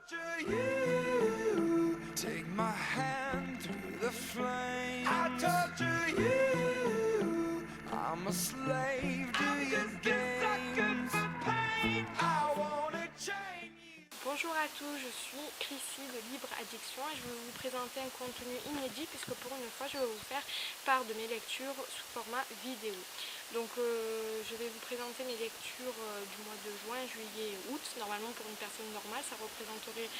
torture you, take my hand through the flame. I torture you, I'm a slave to your games. I wanna chain you. Bonjour à tous, je suis Chrissy de Libre Addiction et je vais vous présenter un contenu inédit puisque pour une fois je vais vous faire part de mes lectures sous format vidéo. Donc je vais vous présenter mes lectures du mois de juin, juillet et août. Normalement pour une personne normale ça représenterait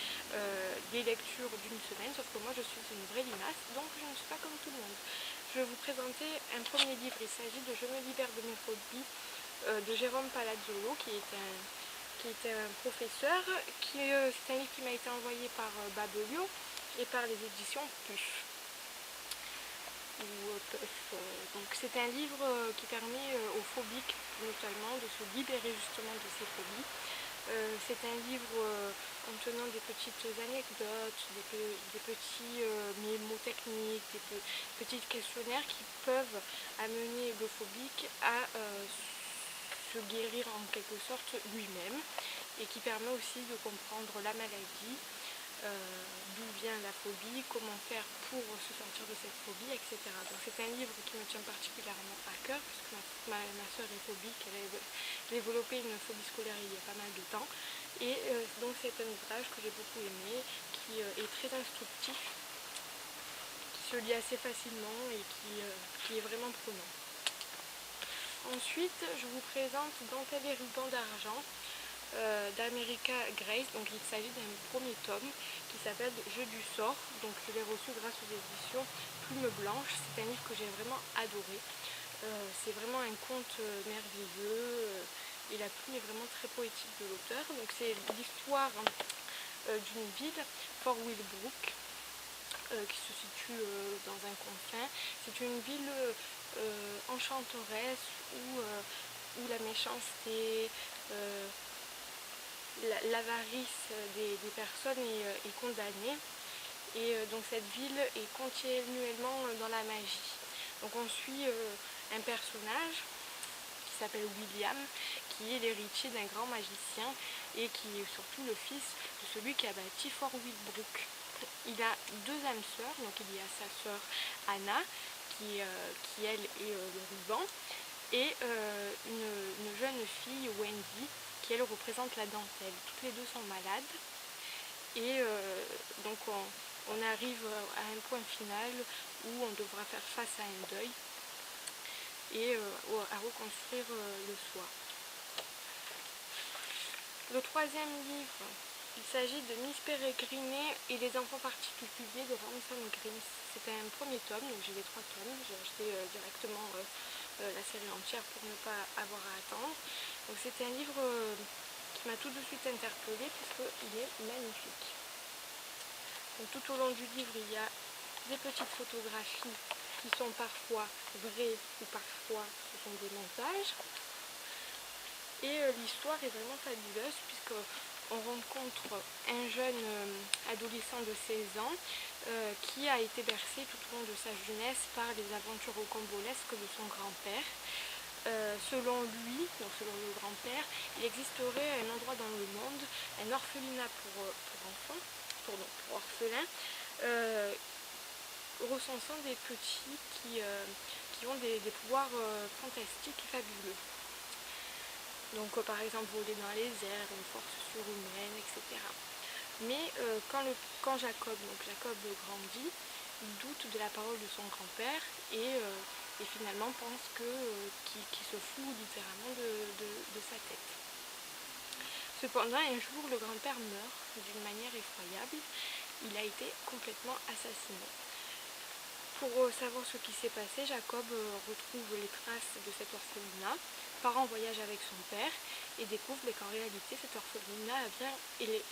des lectures d'une semaine, sauf que moi je suis une vraie limace donc je ne suis pas comme tout le monde. Je vais vous présenter un premier livre, il s'agit de Je me libère de mes phobies de Jérôme Palazzolo qui était un professeur, c'est un livre qui m'a été envoyé par Babelio et par les éditions PUF. Donc c'est un livre qui permet aux phobiques notamment de se libérer justement de ces phobies. C'est un livre contenant des petites anecdotes, des petits mémotechniques, des petits questionnaires qui peuvent amener le phobique à se guérir en quelque sorte lui-même et qui permet aussi de comprendre la maladie, d'où vient la phobie, comment faire pour se sortir de cette phobie, etc. Donc c'est un livre qui me tient particulièrement à cœur puisque ma soeur est phobique, elle a développé une phobie scolaire il y a pas mal de temps et donc c'est un ouvrage que j'ai beaucoup aimé, qui est très instructif, qui se lit assez facilement et qui est vraiment prenant. Ensuite, je vous présente Dentelle et ruban d'argent d'America Grace. Donc il s'agit d'un premier tome qui s'appelle Jeu du sort. Donc je l'ai reçu grâce aux éditions Plume Blanche. C'est un livre que j'ai vraiment adoré. C'est vraiment un conte merveilleux et la plume est vraiment très poétique de l'auteur. Donc c'est l'histoire d'une ville, Fort Willbrook, qui se situe dans un confin. C'est une ville enchanteresse où la méchanceté, l'avarice des personnes est condamnée. Et donc cette ville est continuellement dans la magie. Donc on suit un personnage qui s'appelle William, qui est l'héritier d'un grand magicien et qui est surtout le fils de celui qui a bâti Fort Willbrook. Il a deux âmes sœurs, donc il y a sa sœur Anna, qui elle est le ruban, et une jeune fille, Wendy, qui elle représente la dentelle. Toutes les deux sont malades, et donc on arrive à un point final où on devra faire face à un deuil et à reconstruire le soi. Le troisième livre, il s'agit de Miss Peregrine et les enfants particuliers de Ransom Grimm. C'est un premier tome, donc j'ai les 3 tomes. J'ai acheté directement la série entière pour ne pas avoir à attendre. Donc c'est un livre qui m'a tout de suite interpellée puisqu'il est magnifique. Donc, tout au long du livre, il y a des petites photographies qui sont parfois vraies ou parfois ce sont des montages. Et l'histoire est vraiment fabuleuse puisqu'on rencontre un jeune adolescent de 16 ans qui a été bercé tout au long de sa jeunesse par les aventures rocambolesques de son grand-père. Selon lui, donc selon le grand-père, il existerait un endroit dans le monde, un orphelinat pour enfants, pour orphelins, recensant des petits qui ont des pouvoirs fantastiques et fabuleux. Donc par exemple voler dans les airs, une force surhumaine, etc. Mais quand Jacob grandit, il doute de la parole de son grand-père et finalement pense qu'il se fout littéralement de sa tête. Cependant, un jour, le grand-père meurt d'une manière effroyable. Il a été complètement assassiné. Pour savoir ce qui s'est passé, Jacob retrouve les traces de cet orphelinat, part en voyage avec son père et découvre qu'en réalité cet orphelinat a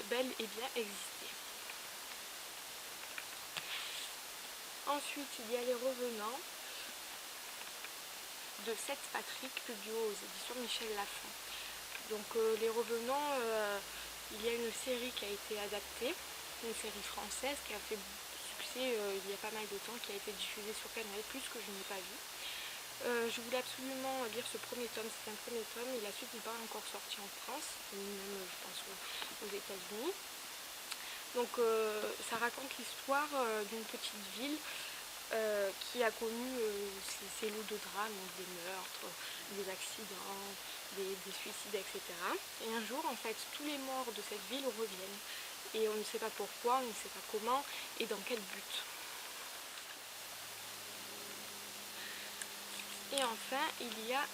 bel et bien existé. Ensuite, il y a Les Revenants de Seth Patrick, publié aux éditions Michel Lafon. Donc Les Revenants, il y a une série qui a été adaptée, une série française qui a fait succès il y a pas mal de temps, qui a été diffusée sur Canal+, que je n'ai pas vu. Je voulais absolument lire ce premier tome, c'est un premier tome et la suite n'est pas encore sortie en France, ni même je pense aux États-Unis. Donc ça raconte l'histoire d'une petite ville qui a connu ces lots de drames, donc des meurtres, des accidents, des suicides, etc. Et un jour, en fait, tous les morts de cette ville reviennent. Et on ne sait pas pourquoi, on ne sait pas comment et dans quel but. Et enfin, il y a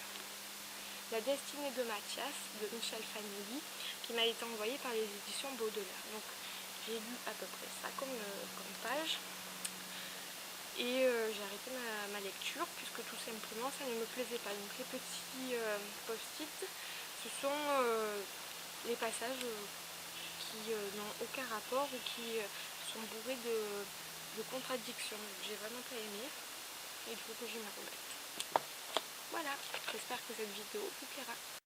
La destinée de Mathias de Michel Fanelli qui m'a été envoyée par les éditions Baudelaire. Donc j'ai lu à peu près ça comme page. Et j'ai arrêté ma lecture puisque tout simplement ça ne me plaisait pas. Donc les petits post-it, ce sont les passages qui n'ont aucun rapport ou qui sont bourrés de contradictions. J'ai vraiment pas aimé et il faut que je m'y remette. Voilà, j'espère que cette vidéo vous plaira.